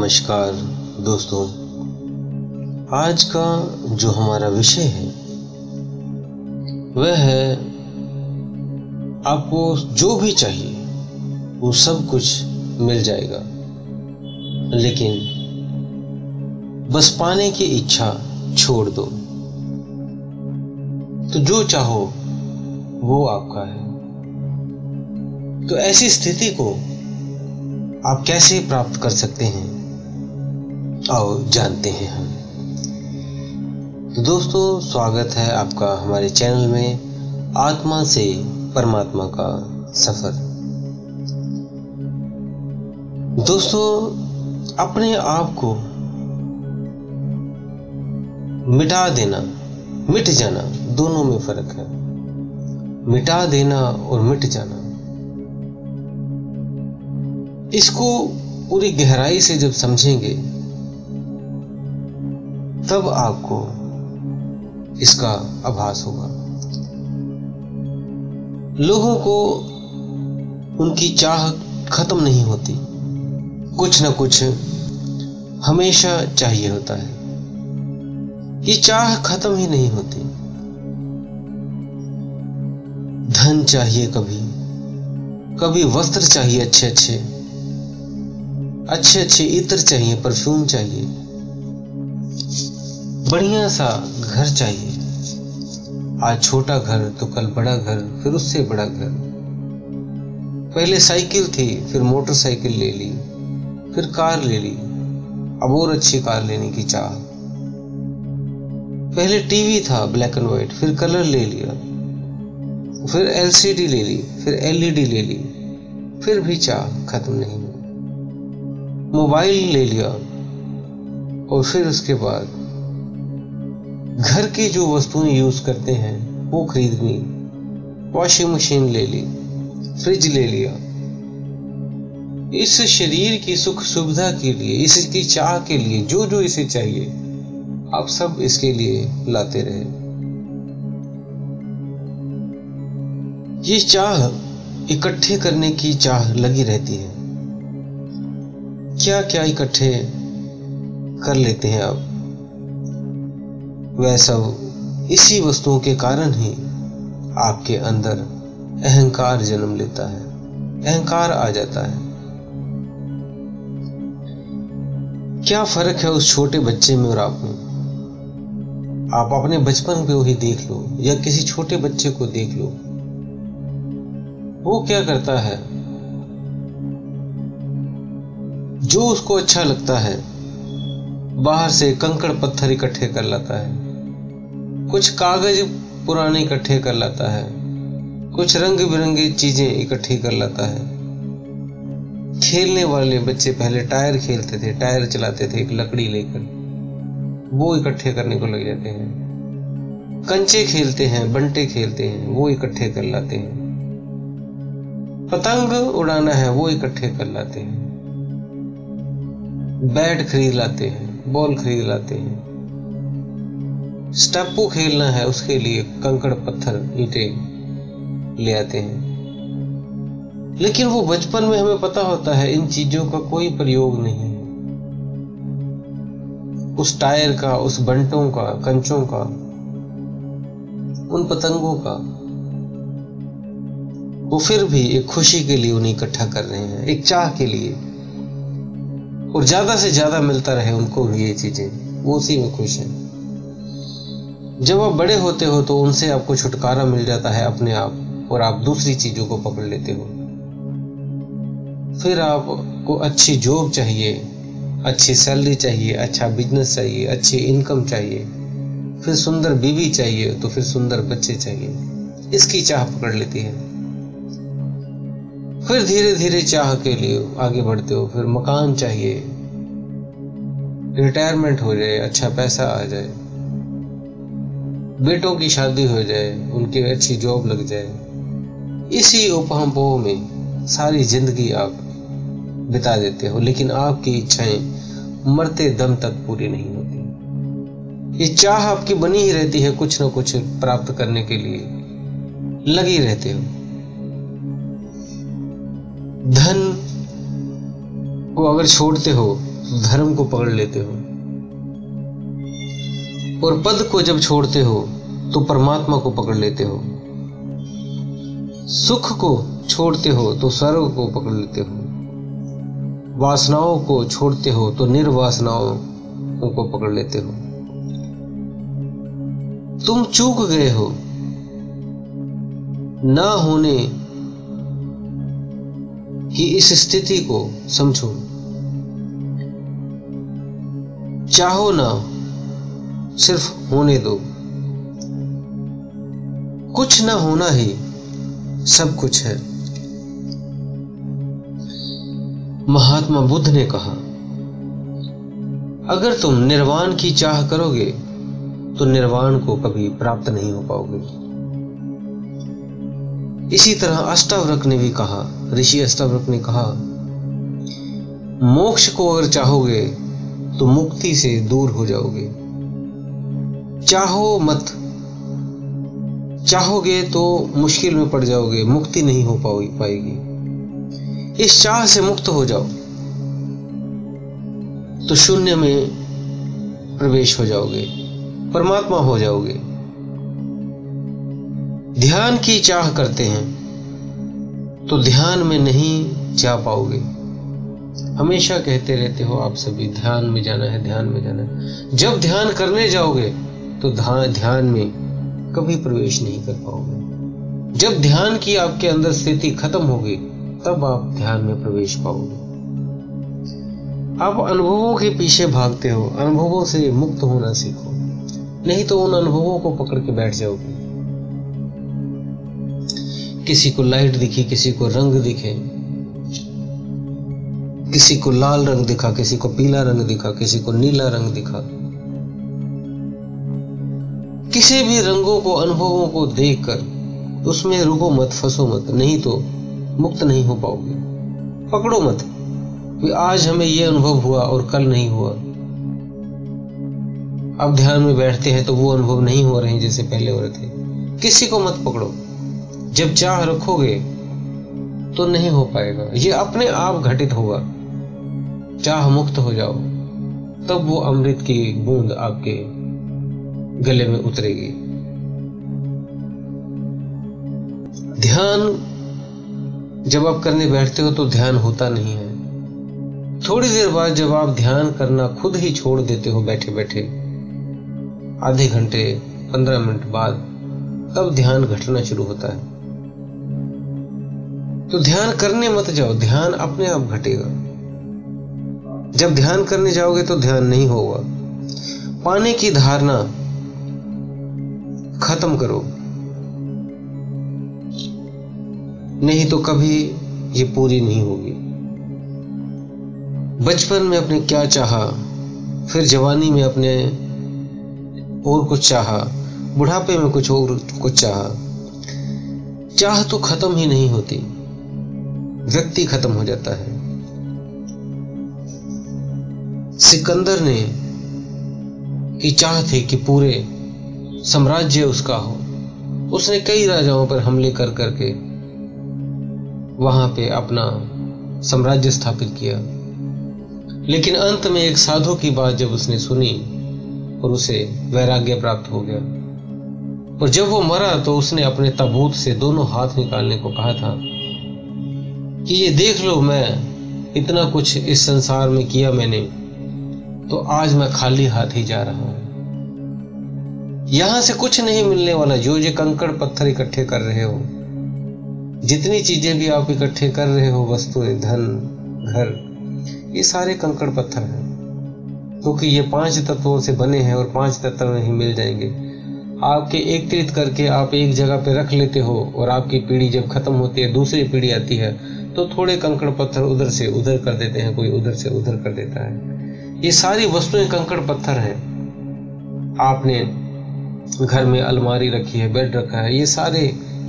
नमस्कार दोस्तों, आज का जो हमारा विषय है वह है आपको जो भी चाहिए वो सब कुछ मिल जाएगा, लेकिन बस पाने की इच्छा छोड़ दो तो जो चाहो वो आपका है। तो ऐसी स्थिति को आप कैसे प्राप्त कर सकते हैं, आओ जानते हैं हम। तो दोस्तों, स्वागत है आपका हमारे चैनल में आत्मा से परमात्मा का सफर। दोस्तों, अपने आप को मिटा देना, मिट जाना, दोनों में फर्क है। मिटा देना और मिट जाना, इसको पूरी गहराई से जब समझेंगे तब आपको इसका आभास होगा। लोगों को उनकी चाह खत्म नहीं होती, कुछ ना कुछ हमेशा चाहिए होता है। ये चाह खत्म ही नहीं होती। धन चाहिए, कभी वस्त्र चाहिए, अच्छे इत्र चाहिए, परफ्यूम चाहिए, बढ़िया सा घर चाहिए। आज छोटा घर तो कल बड़ा घर, फिर उससे बड़ा घर। पहले साइकिल थी, फिर मोटरसाइकिल ले ली, फिर कार ले ली, अब और अच्छी कार लेने की चाह। पहले टीवी था ब्लैक एंड व्हाइट, फिर कलर ले लिया, फिर एलसीडी ले ली, फिर एलईडी ले ली, फिर भी चाह खत्म नहीं हुई। मोबाइल ले लिया और फिर उसके बाद घर की जो वस्तुएं यूज करते हैं वो खरीद ली, वॉशिंग मशीन ले ली, फ्रिज ले लिया। इस शरीर की सुख सुविधा के लिए, इसकी चाह के लिए जो इसे चाहिए आप सब इसके लिए लाते रहे। ये चाह इकट्ठे करने की चाह लगी रहती है। क्या क्या इकट्ठे कर लेते हैं आप, वह सब इसी वस्तुओं के कारण ही आपके अंदर अहंकार जन्म लेता है, अहंकार आ जाता है। क्या फर्क है उस छोटे बच्चे में और आप में? आप अपने बचपन पे वही देख लो या किसी छोटे बच्चे को देख लो। वो क्या करता है, जो उसको अच्छा लगता है बाहर से कंकड़ पत्थर इकट्ठे कर लाता है, कुछ कागज पुराने इकट्ठे कर लाता है, कुछ रंग बिरंगी चीजें इकट्ठी कर लाता है। खेलने वाले बच्चे पहले टायर खेलते थे, टायर चलाते थे एक लकड़ी लेकर, वो इकट्ठे करने को लग जाते हैं। कंचे खेलते हैं, बंटे खेलते हैं, वो इकट्ठे कर लाते हैं। पतंग उड़ाना है, वो इकट्ठे कर लाते हैं। बैट खरीद लाते हैं, बॉल खरीद लाते हैं। स्टेपू खेलना है, उसके लिए कंकड़ पत्थर ईंटें ले आते हैं। लेकिन वो बचपन में हमें पता होता है इन चीजों का कोई प्रयोग नहीं है। उस टायर का, उस बंटों का, कंचों का, उन पतंगों का, वो फिर भी एक खुशी के लिए उन्हें इकट्ठा कर रहे हैं, एक चाह के लिए। और ज्यादा से ज्यादा मिलता रहे उनको भी ये चीजें, वो उसी में खुश हैं। जब आप बड़े होते हो तो उनसे आपको छुटकारा मिल जाता है अपने आप, और आप दूसरी चीजों को पकड़ लेते हो। फिर आपको अच्छी जॉब चाहिए, अच्छी सैलरी चाहिए, अच्छा बिजनेस चाहिए, अच्छी इनकम चाहिए, फिर सुंदर बीवी चाहिए, तो फिर सुंदर बच्चे चाहिए। इसकी चाह पकड़ लेती है। फिर धीरे धीरे चाह के लिए आगे बढ़ते हो। फिर मकान चाहिए, रिटायरमेंट हो जाए, अच्छा पैसा आ जाए, बेटों की शादी हो जाए, उनकी अच्छी जॉब लग जाए। इसी उपहापोह में सारी जिंदगी आप बिता देते हो, लेकिन आपकी इच्छाएं मरते दम तक पूरी नहीं होती। ये चाह आपकी बनी ही रहती है, कुछ ना कुछ प्राप्त करने के लिए लगी रहते हो। धन को अगर छोड़ते हो तो धर्म को पकड़ लेते हो, और पद को जब छोड़ते हो तो परमात्मा को पकड़ लेते हो। सुख को छोड़ते हो तो स्वर्ग को पकड़ लेते हो। वासनाओं को छोड़ते हो तो निर्वासनाओं को पकड़ लेते हो। तुम चूक गए हो ना होने की इस स्थिति को समझो। चाहो ना, सिर्फ होने दो। कुछ ना होना ही सब कुछ है। महात्मा बुद्ध ने कहा, अगर तुम निर्वाण की चाह करोगे तो निर्वाण को कभी प्राप्त नहीं हो पाओगे। इसी तरह अष्टावक्र ने भी कहा, ऋषि अष्टावक्र ने कहा, मोक्ष को अगर चाहोगे तो मुक्ति से दूर हो जाओगे। चाहो मत, चाहोगे तो मुश्किल में पड़ जाओगे, मुक्ति नहीं हो पाएगी। इस चाह से मुक्त हो जाओ तो शून्य में प्रवेश हो जाओगे, परमात्मा हो जाओगे। ध्यान की चाह करते हैं तो ध्यान में नहीं जा पाओगे। हमेशा कहते रहते हो आप सभी, ध्यान में जाना है, ध्यान में जाना है। जब ध्यान करने जाओगे तो ध्यान में कभी प्रवेश नहीं कर पाओगे। जब ध्यान की आपके अंदर स्थिति खत्म होगी तब आप ध्यान में प्रवेश पाओगे। आप अनुभवों के पीछे भागते हो, अनुभवों से मुक्त होना सीखो, नहीं तो उन अनुभवों को पकड़ के बैठ जाओगे। किसी को लाइट दिखी, किसी को रंग दिखे, किसी को लाल रंग दिखा, किसी को पीला रंग दिखा, किसी को नीला रंग दिखा। किसी भी रंगों को, अनुभवों को देखकर उसमें रुको मत, फंसो मत, नहीं तो मुक्त नहीं हो पाओगे। पकड़ो मत कि आज हमें यह अनुभव हुआ और कल नहीं हुआ। अब ध्यान में बैठते हैं तो वो अनुभव नहीं हो रहे हैं जैसे पहले हो रहे थे। किसी को मत पकड़ो। जब चाह रखोगे तो नहीं हो पाएगा, ये अपने आप घटित होगा। चाह मुक्त हो जाओ, तब वो अमृत की बूंद आपके गले में उतरेगी। ध्यान जब आप करने बैठते हो तो ध्यान होता नहीं है। थोड़ी देर बाद जब आप ध्यान करना खुद ही छोड़ देते हो, बैठे बैठे आधे घंटे 15 मिनट बाद, तब ध्यान घटना शुरू होता है। तो ध्यान करने मत जाओ, ध्यान अपने आप घटेगा। जब ध्यान करने जाओगे तो ध्यान नहीं होगा। पाने की धारणा खत्म करो, नहीं तो कभी ये पूरी नहीं होगी। बचपन में अपने क्या चाहा, फिर जवानी में अपने और कुछ चाहा, बुढ़ापे में कुछ और कुछ चाहा। चाह तो खत्म ही नहीं होती, व्यक्ति खत्म हो जाता है। सिकंदर ने की चाह थी कि पूरे साम्राज्य उसका हो। उसने कई राजाओं पर हमले कर करके वहां पे अपना साम्राज्य स्थापित किया, लेकिन अंत में एक साधु की बात जब उसने सुनी और उसे वैराग्य प्राप्त हो गया, और जब वो मरा तो उसने अपने ताबूत से दोनों हाथ निकालने को कहा था कि ये देख लो, मैं इतना कुछ इस संसार में किया मैंने, तो आज मैं खाली हाथ ही जा रहा हूं। यहां से कुछ नहीं मिलने वाला। जो ये कंकड़ पत्थर इकट्ठे कर रहे हो, जितनी चीजें भी आप इकट्ठे कर रहे हो, वस्तुएं, धन, घर, ये सारे कंकड़ पत्थर हैं, क्योंकि ये 5 तत्वों से बने हैं और 5 तत्व नहीं मिल जाएंगे। आपके एकत्रित करके आप एक जगह पे रख लेते हो, और आपकी पीढ़ी जब खत्म होती है, दूसरी पीढ़ी आती है, तो थोड़े कंकड़ पत्थर उधर से उधर कर देते हैं, कोई उधर से उधर कर देता है। ये सारी वस्तुएं कंकड़ पत्थर हैं। आपने घर में अलमारी रखी है, बेड रखा है, ये सारे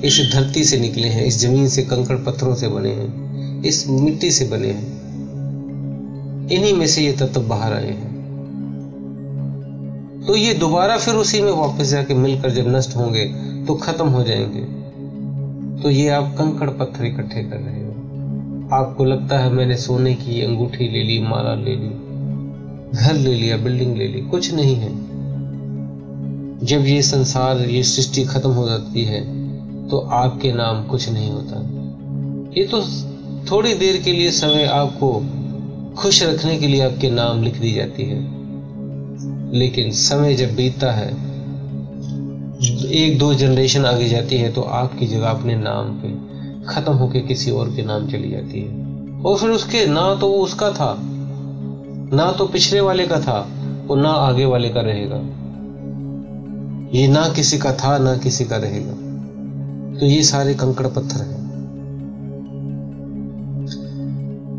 इस धरती से निकले हैं, इस जमीन से, कंकड़ पत्थरों से बने हैं, इस मिट्टी से बने हैं। इन्हीं में से ये तत्व बाहर आए हैं। तो ये दोबारा फिर उसी में वापस जाके मिलकर जब नष्ट होंगे तो खत्म हो जाएंगे। तो ये आप कंकड़ पत्थर इकट्ठे कर रहे हो। आपको लगता है मैंने सोने की अंगूठी ले ली, माला ले ली, घर ले लिया, बिल्डिंग ले ली, कुछ नहीं है। जब ये संसार, ये सृष्टि खत्म हो जाती है तो आपके नाम कुछ नहीं होता। ये तो थोड़ी देर के लिए समय आपको खुश रखने के लिए आपके नाम लिख दी जाती है, लेकिन समय जब बीतता है, 1-2 जनरेशन आगे जाती है तो आपकी जगह अपने नाम पे खत्म होके किसी और के नाम चली जाती है। और फिर उसके ना तो वो उसका था, ना तो पिछले वाले का था, और ना आगे वाले का रहेगा। ये ना किसी का था, ना किसी का रहेगा। तो ये सारे कंकड़ पत्थर हैं।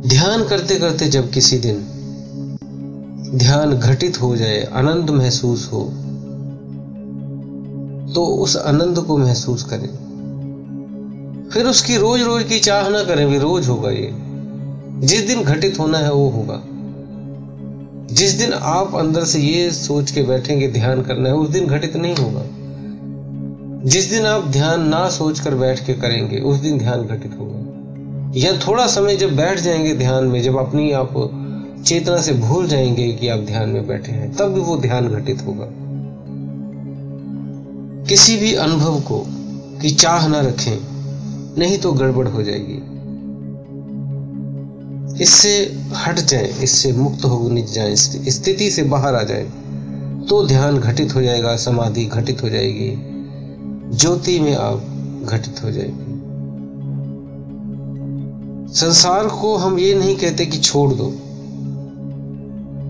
ध्यान करते करते जब किसी दिन ध्यान घटित हो जाए, आनंद महसूस हो, तो उस आनंद को महसूस करें। फिर उसकी रोज रोज की चाह ना करें, भी रोज होगा। ये जिस दिन घटित होना है वो होगा। जिस दिन आप अंदर से ये सोच के बैठेंगे ध्यान करना है, उस दिन घटित नहीं होगा। जिस दिन आप ध्यान ना सोच कर बैठ के करेंगे, उस दिन ध्यान घटित होगा। या थोड़ा समय जब बैठ जाएंगे ध्यान में, जब अपनी आप चेतना से भूल जाएंगे कि आप ध्यान में बैठे हैं, तब भी वो ध्यान घटित होगा। किसी भी अनुभव को की चाह ना रखें, नहीं तो गड़बड़ हो जाएगी। इससे हट जाएं, इससे मुक्त हो जाएं, स्थिति से बाहर आ जाएं, तो ध्यान घटित हो जाएगा, समाधि घटित हो जाएगी, ज्योति में आप घटित हो जाएगी। संसार को हम ये नहीं कहते कि छोड़ दो,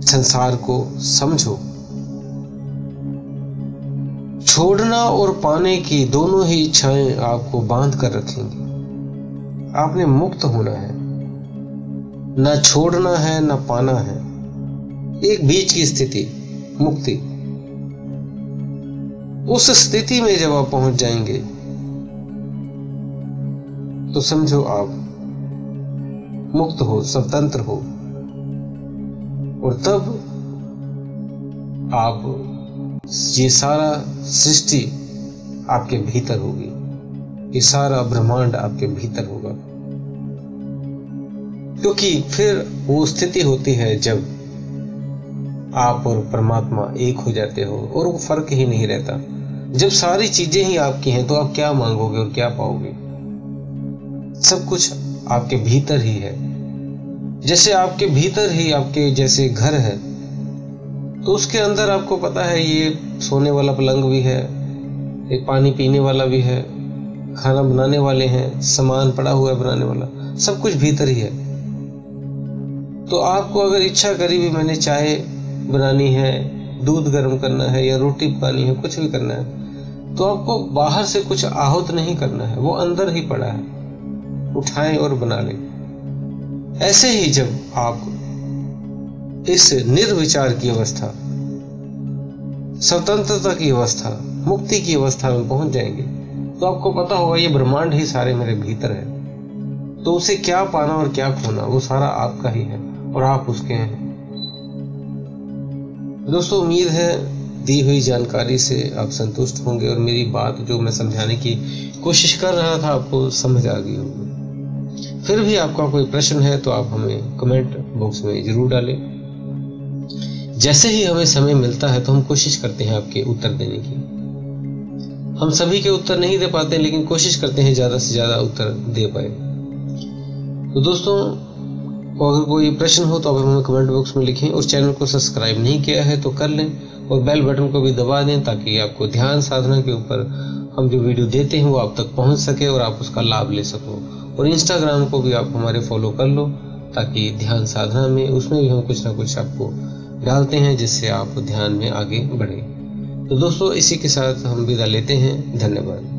संसार को समझो। छोड़ना और पाने की दोनों ही इच्छाएं आपको बांध कर रखेंगी। आपने मुक्त होना है, ना छोड़ना है ना पाना है, एक बीच की स्थिति, मुक्ति। उस स्थिति में जब आप पहुंच जाएंगे तो समझो आप मुक्त हो, स्वतंत्र हो, और तब आप, ये सारा सृष्टि आपके भीतर होगी, ये सारा ब्रह्मांड आपके भीतर होगा। क्योंकि फिर वो स्थिति होती है जब आप और परमात्मा एक हो जाते हो और वो फर्क ही नहीं रहता। जब सारी चीजें ही आपकी हैं तो आप क्या मांगोगे और क्या पाओगे? सब कुछ आपके भीतर ही है। जैसे आपके भीतर ही आपके जैसे घर है, तो उसके अंदर आपको पता है ये सोने वाला पलंग भी है, एक पानी पीने वाला भी है, खाना बनाने वाले हैं, सामान पड़ा हुआ है बनाने वाला, सब कुछ भीतर ही है। तो आपको अगर इच्छा करी भी मैंने चाय बनानी है, दूध गर्म करना है या रोटी पकानी है, कुछ भी करना है, तो आपको बाहर से कुछ आहूत नहीं करना है, वो अंदर ही पड़ा है, उठाएं और बना लें। ऐसे ही जब आप इस निर्विचार की अवस्था, स्वतंत्रता की अवस्था, मुक्ति की अवस्था में पहुंच जाएंगे, तो आपको पता होगा ये ब्रह्मांड ही सारे मेरे भीतर है। तो उसे क्या पाना और क्या खोना, वो सारा आपका ही है और आप उसके हैं। दोस्तों, उम्मीद है दी हुई जानकारी से आप संतुष्ट होंगे और मेरी बात जो मैं समझाने की कोशिश कर रहा था आपको समझ आ गई होगी। फिर भी आपका कोई प्रश्न है तो आप हमें कमेंट बॉक्स में जरूर डालें। जैसे ही हमें समय मिलता है तो हम कोशिश करते हैं आपके उत्तर देने की। हम सभी के उत्तर नहीं दे पाते, लेकिन कोशिश करते हैं ज़्यादा से ज़्यादा उत्तर दे पाए। तो दोस्तों, अगर कोई प्रश्न हो तो आप हमें कमेंट बॉक्स में लिखें, और चैनल को सब्सक्राइब नहीं किया है तो कर लें और बेल बटन को भी दबा दें, ताकि आपको ध्यान साधना के ऊपर हम जो वीडियो देते हैं वो आप तक पहुंच सके और आप उसका लाभ ले सको। और इंस्टाग्राम को भी आप हमारे फॉलो कर लो, ताकि ध्यान साधना में उसमें भी हम कुछ ना कुछ आपको डालते हैं जिससे आप ध्यान में आगे बढ़े। तो दोस्तों, इसी के साथ हम विदा लेते हैं। धन्यवाद।